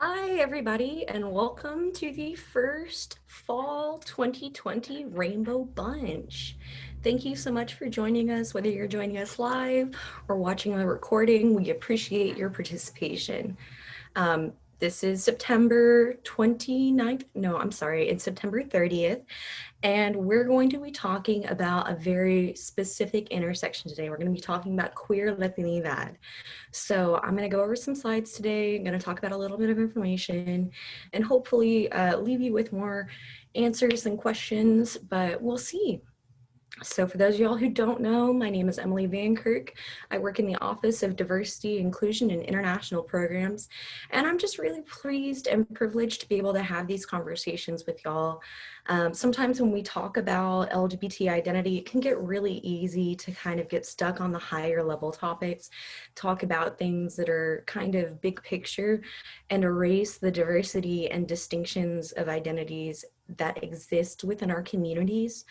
Hi, everybody, and welcome to the first Fall 2020 Rainbow Bunch. Thank you so much for joining us, whether you're joining us live or watching a recording. We appreciate your participation. This is September 29th. No, I'm sorry, it's September 30th. And we're going to be talking about a very specific intersection today. We're going to be talking about queer Latinidad. So I'm going to go over some slides today. I'm going to talk about a little bit of information and hopefully leave you with more answers and questions, but we'll see. So for those of y'all who don't know, my name is Emily Van Kirk. I work in the Office of Diversity, Inclusion, and International Programs, and I'm just really pleased and privileged to be able to have these conversations with y'all. Sometimes when we talk about LGBT identity, it can get really easy to kind of get stuck on the higher level topics, talk about things that are kind of big picture, and erase the diversity and distinctions of identities that exist within our communities.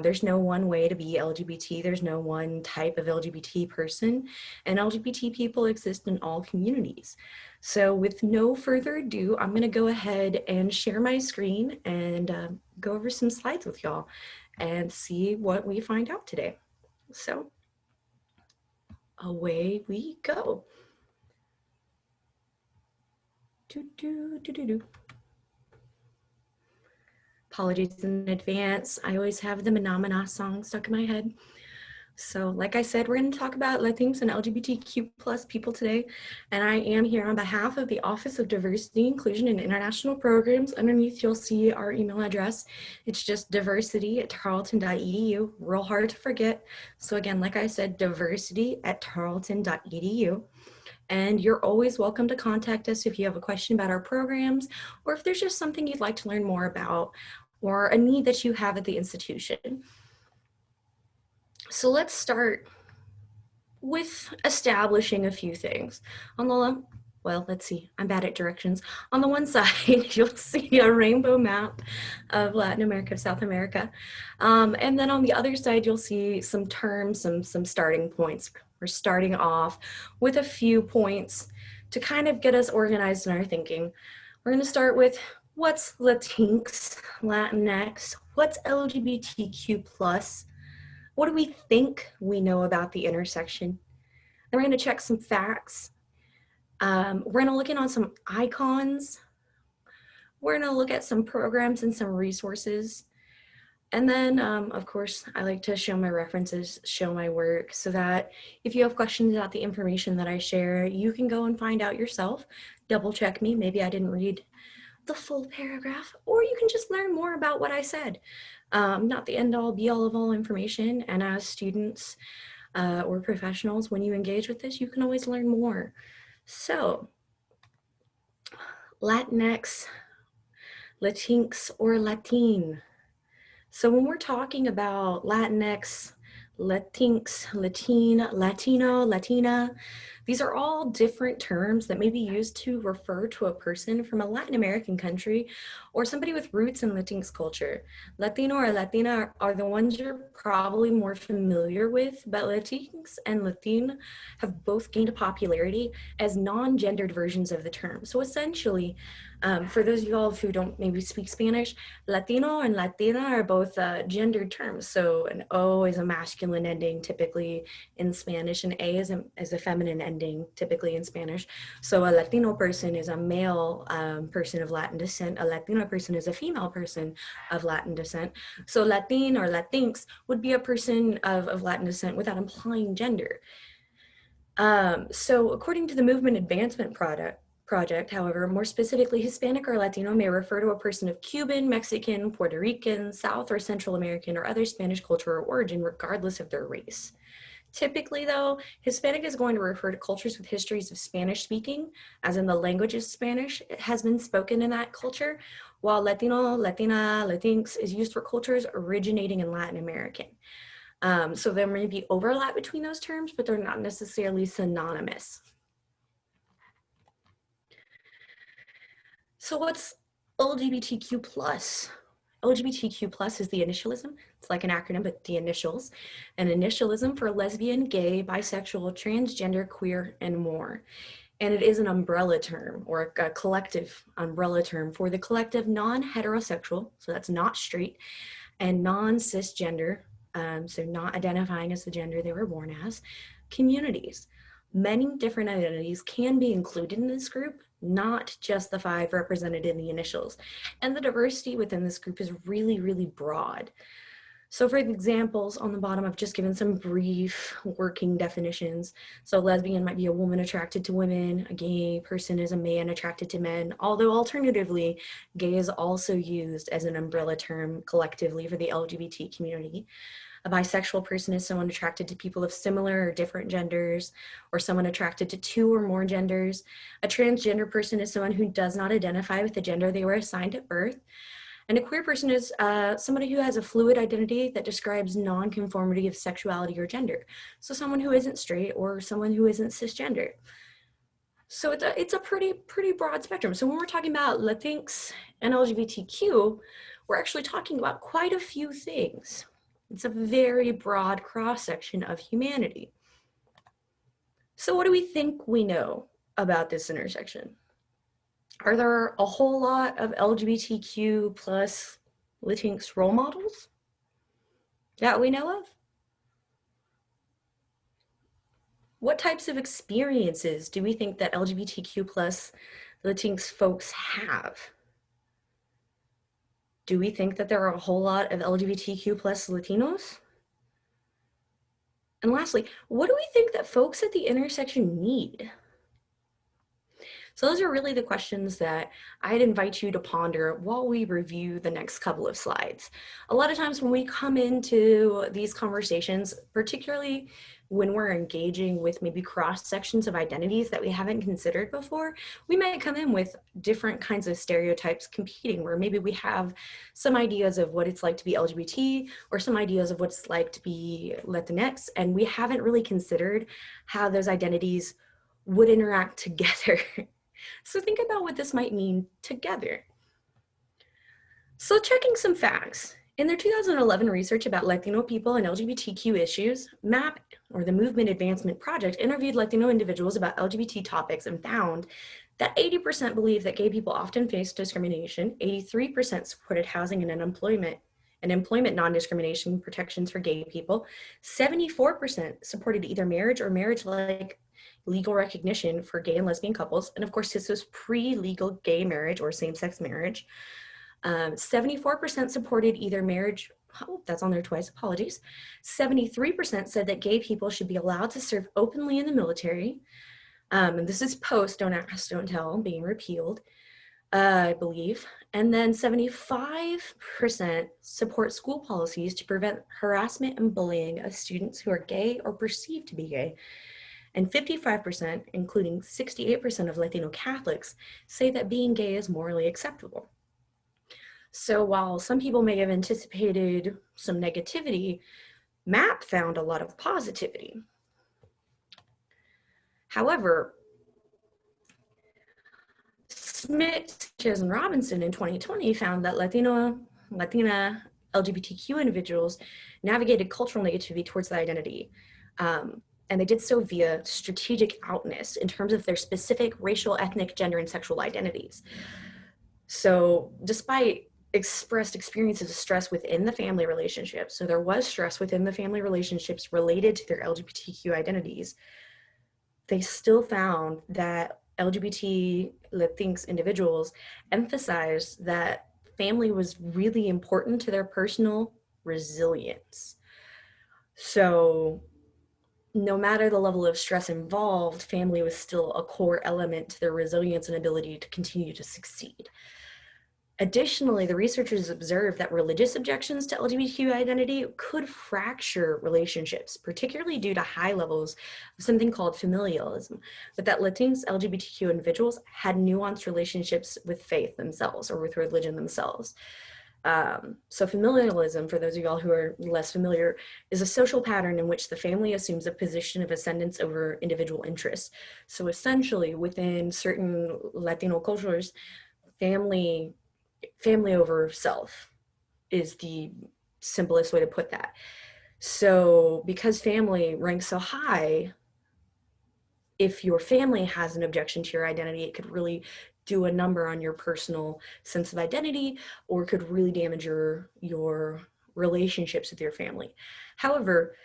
There's no one way to be LGBT. There's no one type of LGBT person, and LGBT people exist in all communities. So with no further ado, I'm gonna go ahead and share my screen and go over some slides with y'all and see what we find out today. So away we go. Apologies in advance. I always have the Manamana song stuck in my head. So like I said, we're going to talk about Latinx and LGBTQ plus people today. And I am here on behalf of the Office of Diversity, Inclusion, and International Programs. Underneath, you'll see our email address. It's just diversity@tarleton.edu. Real hard to forget. So again, like I said, diversity@tarleton.edu. And you're always welcome to contact us if you have a question about our programs, or if there's just something you'd like to learn more about, or a need that you have at the institution. So let's start with establishing a few things. Well, let's see, I'm bad at directions. On the one side, you'll see a rainbow map of Latin America, South America. And then on the other side, you'll see some terms, some starting points. We're starting off with a few points to kind of get us organized in our thinking. We're gonna start with what's Latinx, Latinx, what's LGBTQ+, what do we think we know about the intersection? Then we're gonna check some facts. We're gonna look in on some icons. We're gonna look at some programs and some resources. And then, of course, I like to show my references, show my work, so that if you have questions about the information that I share, you can go and find out yourself, double check me, maybe I didn't read the full paragraph, or you can just learn more about what I said. Not the end all be all of all information, and as students or professionals, when you engage with this, you can always learn more. So, Latinx, Latinx, or Latin. So when we're talking about Latinx, Latinx, Latin, Latino, Latina, these are all different terms that may be used to refer to a person from a Latin American country or somebody with roots in Latinx culture. Latino or Latina are the ones you're probably more familiar with, but Latinx and Latin have both gained popularity as non-gendered versions of the term. So essentially, for those of y'all who don't maybe speak Spanish, Latino and Latina are both gendered terms. So an O is a masculine ending typically in Spanish, and A is a feminine ending typically in Spanish. So a Latino person is a male person of Latin descent. A Latina person is a female person of Latin descent. So Latin or Latinx would be a person of Latin descent without implying gender. So according to the Movement Advancement Project, however, more specifically, Hispanic or Latino may refer to a person of Cuban, Mexican, Puerto Rican, South or Central American, or other Spanish culture or origin, regardless of their race. Typically, though, Hispanic is going to refer to cultures with histories of Spanish speaking, as in the language is Spanish, it has been spoken in that culture, while Latino, Latina, Latinx is used for cultures originating in Latin American. So there may be overlap between those terms, but they're not necessarily synonymous. So what's LGBTQ+? LGBTQ+ is the initialism. It's like an acronym, but the initials. An initialism for lesbian, gay, bisexual, transgender, queer, and more. And it is an umbrella term, or a collective umbrella term for the collective non-heterosexual, so that's not straight, and non-cisgender, so not identifying as the gender they were born as, communities. Many different identities can be included in this group, not just the 5 represented in the initials. And the diversity within this group is really, really broad. So for examples, on the bottom, I've just given some brief working definitions. So lesbian might be a woman attracted to women, a gay person is a man attracted to men, although alternatively, gay is also used as an umbrella term collectively for the LGBT community. A bisexual person is someone attracted to people of similar or different genders, or someone attracted to 2 or more genders. A transgender person is someone who does not identify with the gender they were assigned at birth. And a queer person is somebody who has a fluid identity that describes non-conformity of sexuality or gender. So someone who isn't straight or someone who isn't cisgender. So it's a pretty broad spectrum. So when we're talking about Latinx and LGBTQ, we're actually talking about quite a few things. It's a very broad cross-section of humanity. So what do we think we know about this intersection? Are there a whole lot of LGBTQ plus Latinx role models that we know of? What types of experiences do we think that LGBTQ plus Latinx folks have? Do we think that there are a whole lot of LGBTQ plus Latinos? And lastly, what do we think that folks at the intersection need? So those are really the questions that I'd invite you to ponder while we review the next couple of slides. A lot of times when we come into these conversations, particularly when we're engaging with maybe cross sections of identities that we haven't considered before, we might come in with different kinds of stereotypes competing, where maybe we have some ideas of what it's like to be LGBT or some ideas of what it's like to be Latinx, and we haven't really considered how those identities would interact together. So think about what this might mean together. So checking some facts. In their 2011 research about Latino people and LGBTQ issues, MAP, or the Movement Advancement Project, interviewed Latino individuals about LGBT topics and found that 80% believe that gay people often face discrimination, 83% supported housing and unemployment and employment non-discrimination protections for gay people, 74% supported either marriage or marriage-like legal recognition for gay and lesbian couples. And of course, this was pre-legal gay marriage or same-sex marriage. 74% supported either marriage, oh, that's on there twice, apologies. 73% said that gay people should be allowed to serve openly in the military. And this is post Don't Ask, Don't Tell being repealed, I believe. And then 75% support school policies to prevent harassment and bullying of students who are gay or perceived to be gay. And 55%, including 68% of Latino Catholics, say that being gay is morally acceptable. So while some people may have anticipated some negativity, MAP found a lot of positivity. However, Smith, Sanchez, and Robinson in 2020 found that Latina LGBTQ individuals navigated cultural negativity towards their identity. And they did so via strategic outness in terms of their specific racial, ethnic, gender, and sexual identities. So despite expressed experiences of stress within the family relationship, so there was stress within the family relationships related to their LGBTQ identities, they still found that LGBT Latinx individuals emphasized that family was really important to their personal resilience. So no matter the level of stress involved, family was still a core element to their resilience and ability to continue to succeed. Additionally, the researchers observed that religious objections to LGBTQ identity could fracture relationships, particularly due to high levels of something called familialism, but that Latinx LGBTQ individuals had nuanced relationships with faith themselves or with religion themselves. So familialism, for those of y'all who are less familiar, is a social pattern in which the family assumes a position of ascendance over individual interests. So essentially, within certain Latino cultures, family over self is the simplest way to put that. So because family ranks so high, if your family has an objection to your identity, it could really do a number on your personal sense of identity, or could really damage your relationships with your family. However,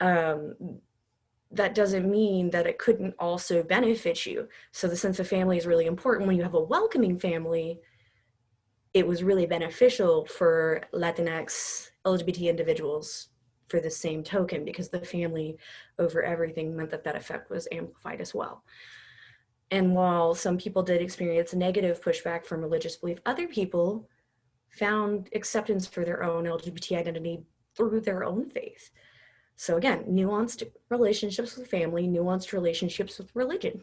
that doesn't mean that it couldn't also benefit you. So the sense of family is really important. When you have a welcoming family, it was really beneficial for Latinx LGBT individuals for the same token, because the family over everything meant that that effect was amplified as well. And while some people did experience negative pushback from religious belief, other people found acceptance for their own LGBT identity through their own faith. So again, nuanced relationships with family, nuanced relationships with religion.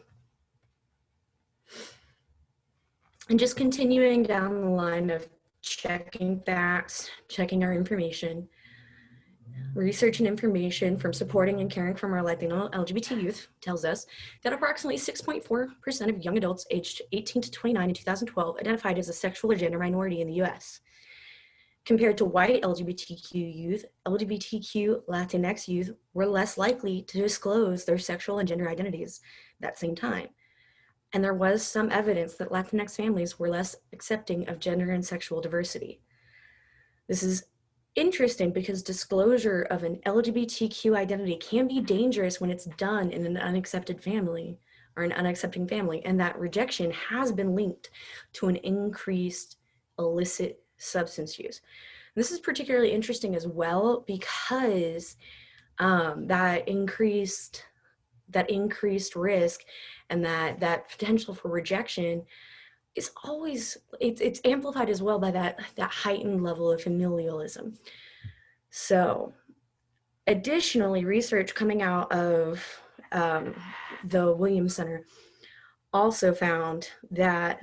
And just continuing down the line of checking facts, checking our information, research and information from supporting and caring for our Latino LGBT youth tells us that approximately 6.4% of young adults aged 18 to 29 in 2012 identified as a sexual or gender minority in the US. Compared to white LGBTQ youth, LGBTQ Latinx youth were less likely to disclose their sexual and gender identities that same time. And there was some evidence that Latinx families were less accepting of gender and sexual diversity. This is interesting because disclosure of an LGBTQ identity can be dangerous when it's done in an unaccepted family or an unaccepting family, and that rejection has been linked to an increased illicit substance use. And this is particularly interesting as well because that increased risk and that potential for rejection is always, it's amplified as well by that heightened level of familialism. So additionally, research coming out of the Williams Center also found that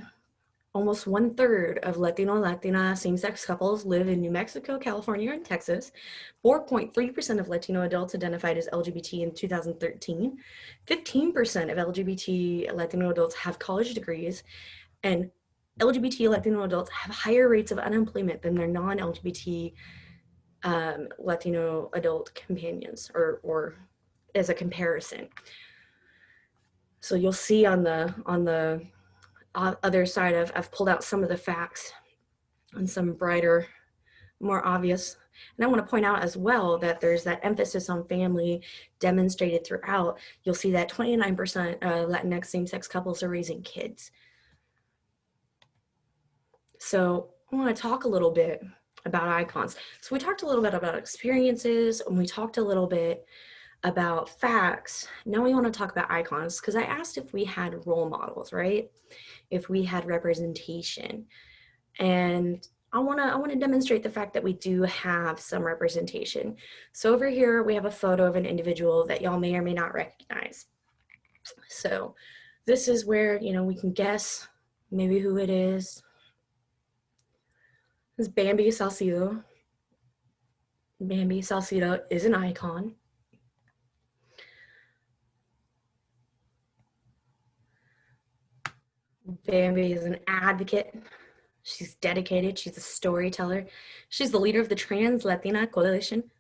almost 1/3 of Latino and Latina same-sex couples live in New Mexico, California, and Texas. 4.3% of Latino adults identified as LGBT in 2013. 15% of LGBT Latino adults have college degrees, and LGBT Latino adults have higher rates of unemployment than their non-LGBT Latino adult companions, or as a comparison. So you'll see on the other side, I've pulled out some of the facts and some brighter, more obvious. And I want to point out as well that there's that emphasis on family demonstrated throughout. You'll see that 29% of Latinx same-sex couples are raising kids. So I want to talk a little bit about icons. So we talked a little bit about experiences, and we talked a little bit about facts. Now we want to talk about icons, because I asked if we had role models, right? If we had representation. And I want to demonstrate the fact that we do have some representation. So over here we have a photo of an individual that y'all may or may not recognize. So this is where, we can guess maybe who it is. This is Bambi Salcido. Bambi Salcido is an icon. Bambi is an advocate. She's dedicated. She's a storyteller. She's the leader of the Trans Latina Coalition,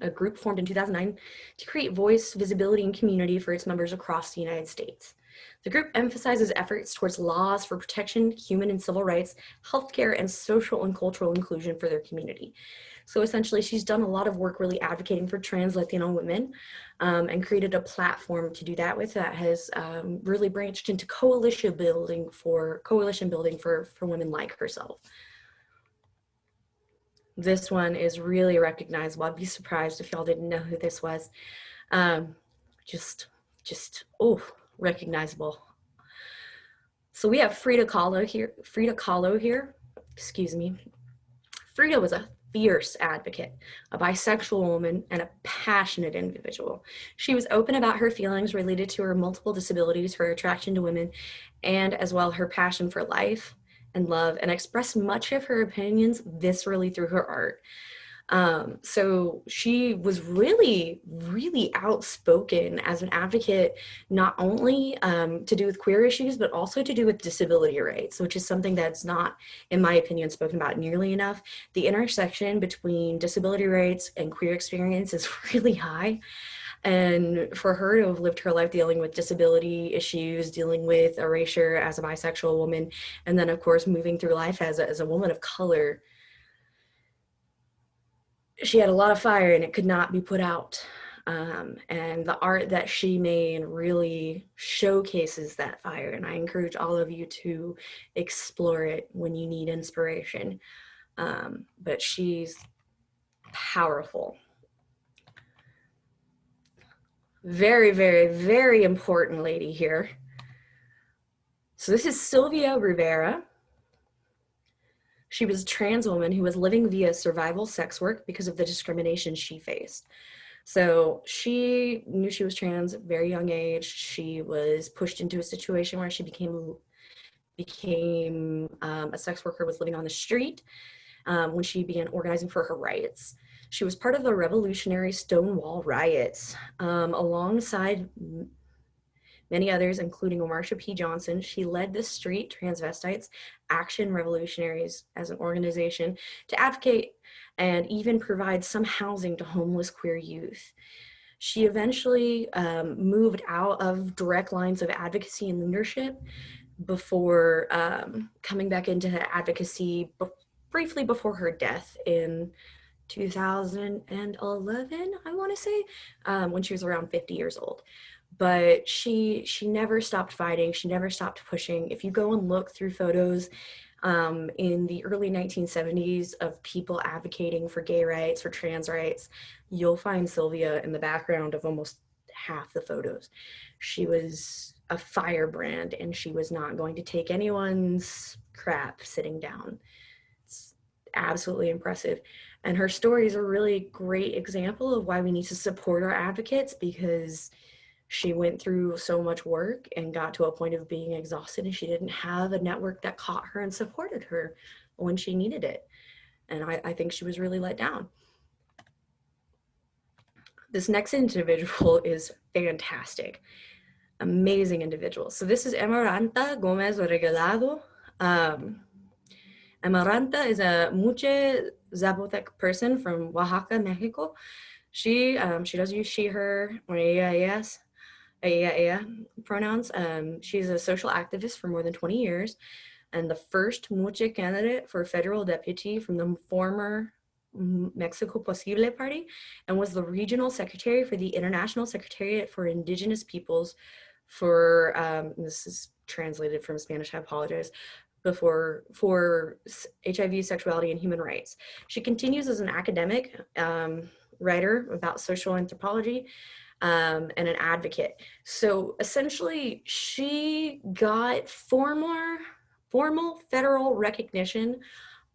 a group formed in 2009 to create voice, visibility, and community for its members across the United States. The group emphasizes efforts towards laws for protection, human and civil rights, healthcare, and social and cultural inclusion for their community. So essentially, she's done a lot of work really advocating for trans Latino women, and created a platform to do that with that has really branched into coalition building for women like herself. This one is really recognizable. I'd be surprised if y'all didn't know who this was. Recognizable. So we have Frida Kahlo here. Excuse me. Frida was a fierce advocate, a bisexual woman, and a passionate individual. She was open about her feelings related to her multiple disabilities, her attraction to women, and as well her passion for life and love, and expressed much of her opinions viscerally through her art. So she was really, really outspoken as an advocate, not only to do with queer issues, but also to do with disability rights, which is something that's not, in my opinion, spoken about nearly enough. The intersection between disability rights and queer experience is really high. And for her to have lived her life dealing with disability issues, dealing with erasure as a bisexual woman, and then of course moving through life as a woman of color, she had a lot of fire and it could not be put out. And the art that she made really showcases that fire. And I encourage all of you to explore it when you need inspiration. But she's powerful. Very, very, very important lady here. So this is Sylvia Rivera. She was a trans woman who was living via survival sex work because of the discrimination she faced. So she knew she was trans at a very young age. She was pushed into a situation where she became a sex worker, was living on the street when she began organizing for her rights. She was part of the revolutionary Stonewall riots alongside many others, including Marsha P. Johnson. She led the Street Transvestites Action Revolutionaries as an organization to advocate and even provide some housing to homeless queer youth. She eventually moved out of direct lines of advocacy and leadership before coming back into advocacy briefly before her death in 2011, I want to say, when she was around 50 years old. But she never stopped fighting. She never stopped pushing. If you go and look through photos in the early 1970s of people advocating for gay rights, for trans rights, you'll find Sylvia in the background of almost half the photos. She was a firebrand and she was not going to take anyone's crap sitting down. It's absolutely impressive. And her story is a really great example of why we need to support our advocates, because she went through so much work and got to a point of being exhausted, and she didn't have a network that caught her and supported her when she needed it. And I think she was really let down. This next individual is fantastic. Amazing individual. So this is Amaranta Gomez Regalado. Amaranta is a Muche Zapotec person from Oaxaca, Mexico. She does use she, her, or ella, ella pronouns. She's a social activist for more than 20 years and the first Muche candidate for federal deputy from the former Mexico Posible Party, and was the regional secretary for the International Secretariat for Indigenous Peoples for, this is translated from Spanish, I apologize, for HIV, sexuality, and human rights. She continues as an academic writer about social anthropology and an advocate. So essentially, she got formal federal recognition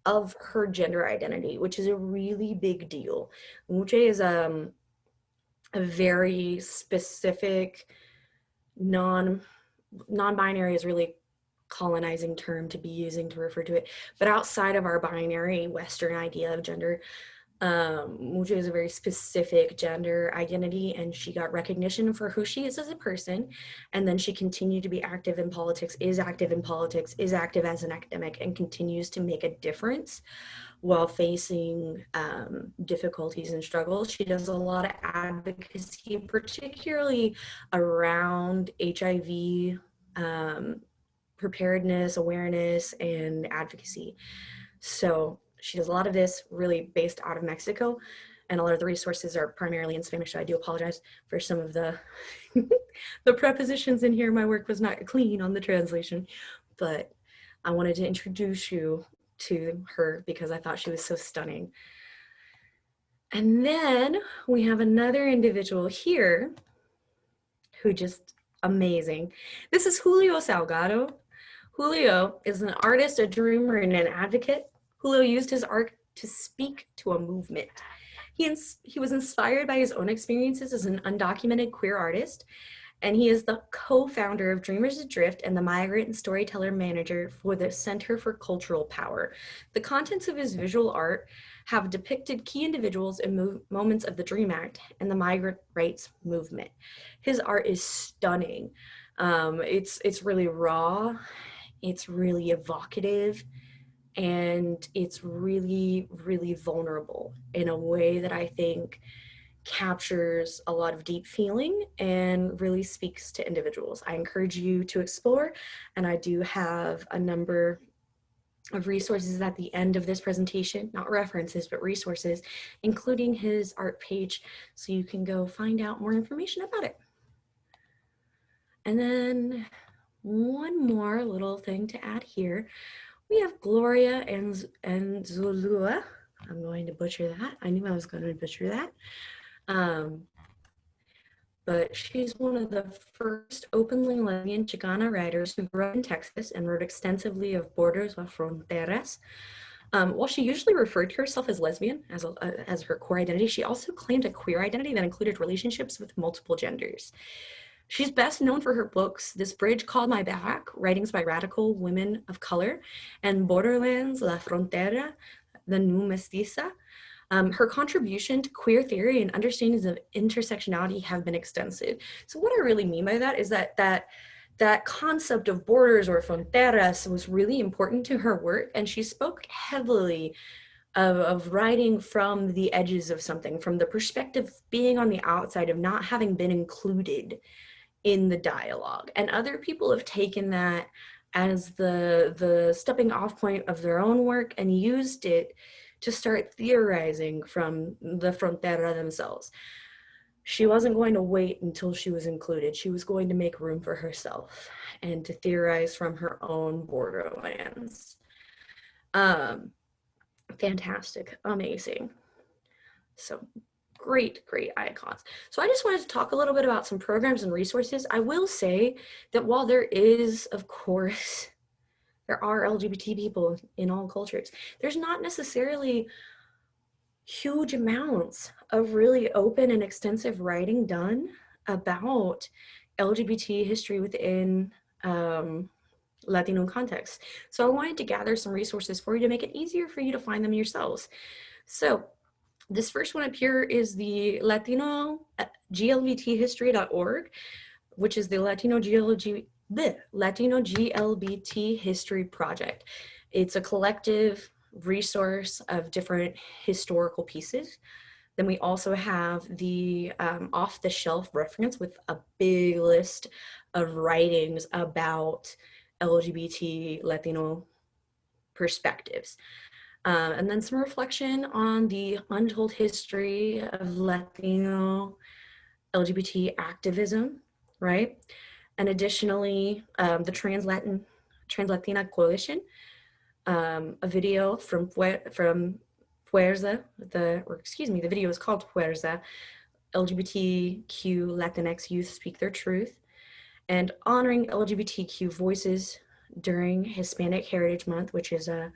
of her gender identity, which is a really big deal. Muche is a very specific non-binary is really colonizing term to be using to refer to it, but outside of our binary Western idea of gender, Muche is a very specific gender identity, and she got recognition for who she is as a person. And then she continued to be active in politics, is active as an academic, and continues to make a difference while facing difficulties and struggles. She does a lot of advocacy, particularly around HIV preparedness, awareness, and advocacy. So she does a lot of this really based out of Mexico, and a lot of the resources are primarily in Spanish, so I do apologize for some of the the prepositions in here. My work was not clean on the translation, but I wanted to introduce you to her because I thought she was so stunning. And then we have another individual here who just amazing. This is Julio Salgado. Julio is an artist, a dreamer, and an advocate. Julio used his art to speak to a movement. He was inspired by his own experiences as an undocumented queer artist, and he is the co-founder of Dreamers Adrift and the migrant and storyteller manager for the Center for Cultural Power. The contents of his visual art have depicted key individuals in moments of the DREAM Act and the migrant rights movement. His art is stunning. It's really raw, it's really evocative, and it's really, really vulnerable in a way that I think captures a lot of deep feeling and really speaks to individuals. I encourage you to explore, and I do have a number of resources at the end of this presentation, not references, but resources, including his art page, so you can go find out more information about it. And then one more little thing to add here. We have Gloria and Zulua. I'm going to butcher that. I knew I was going to butcher that. But she's one of the first openly lesbian Chicana writers who grew up in Texas and wrote extensively of borders or fronteras. While she usually referred to herself as lesbian as her core identity, she also claimed a queer identity that included relationships with multiple genders. She's best known for her books, This Bridge Called My Back, writings by radical women of color, and Borderlands, La Frontera, The New Mestiza. Her contribution to queer theory and understandings of intersectionality have been extensive. So what I really mean by that is that concept of borders or fronteras was really important to her work, and she spoke heavily of writing from the edges of something, from the perspective of being on the outside, of not having been included in the dialogue. And other people have taken that as the stepping off point of their own work and used it to start theorizing from the frontera themselves. She wasn't going to wait until she was included. She was going to make room for herself and to theorize from her own borderlands. Fantastic, amazing. So great icons. So I just wanted to talk a little bit about some programs and resources. I will say that while there is, of course, there are LGBT people in all cultures, there's not necessarily huge amounts of really open and extensive writing done about LGBT history within Latino context. So I wanted to gather some resources for you to make it easier for you to find them yourselves. So this first one up here is the Latino GLBThistory.org, which is the Latino GLBT History Project. It's a collective resource of different historical pieces. Then we also have the off-the-shelf reference with a big list of writings about LGBT Latino perspectives. And then some reflection on the untold history of Latino LGBT activism, right? And additionally, the Trans-Latina Coalition, a video from Fuerza, the video is called Fuerza, LGBTQ Latinx Youth Speak Their Truth, and honoring LGBTQ voices during Hispanic Heritage Month, which is a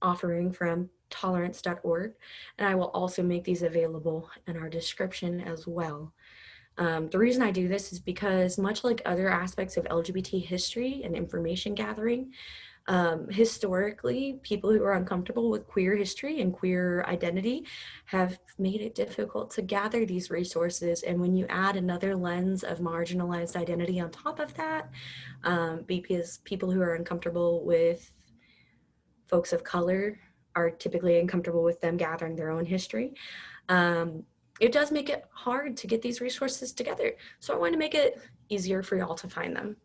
offering from tolerance.org. And I will also make these available in our description as well. The reason I do this is because, much like other aspects of LGBT history and information gathering, historically, people who are uncomfortable with queer history and queer identity have made it difficult to gather these resources. And when you add another lens of marginalized identity on top of that, because people who are uncomfortable with folks of color are typically uncomfortable with them gathering their own history, it does make it hard to get these resources together. So I want to make it easier for y'all to find them.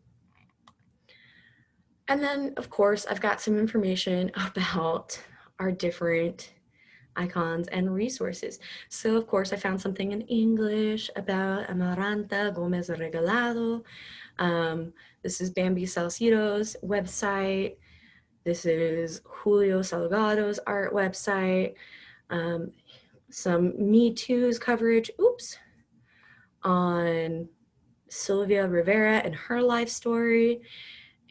And then, of course, I've got some information about our different icons and resources. So, of course, I found something in English about Amaranta Gomez Regalado. This is Bambi Salcido's website. This is Julio Salgado's art website. Some Me Too's coverage, on Sylvia Rivera and her life story,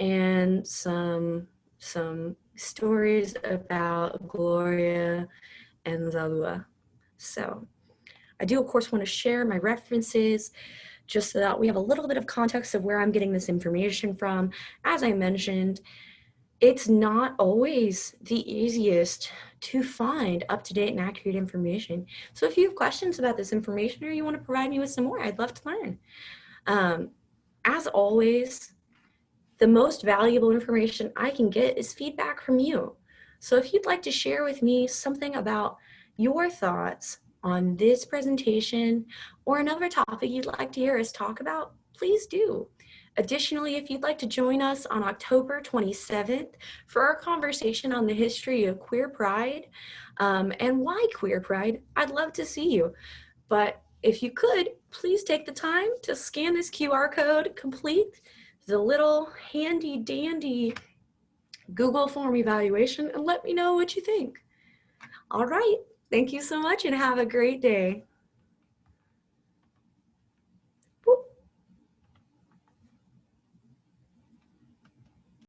and some stories about Gloria and Zalua. So I do, of course, want to share my references just so that we have a little bit of context of where I'm getting this information from. As I mentioned, it's not always the easiest to find up-to-date and accurate information. So if you have questions about this information or you want to provide me with some more, I'd love to learn. As always, the most valuable information I can get is feedback from you. So if you'd like to share with me something about your thoughts on this presentation or another topic you'd like to hear us talk about, please do. Additionally, if you'd like to join us on October 27th for our conversation on the history of queer pride and why queer pride, I'd love to see you. But if you could, please take the time to scan this QR code, complete the little handy dandy Google form evaluation, and let me know what you think. All right, thank you so much and have a great day.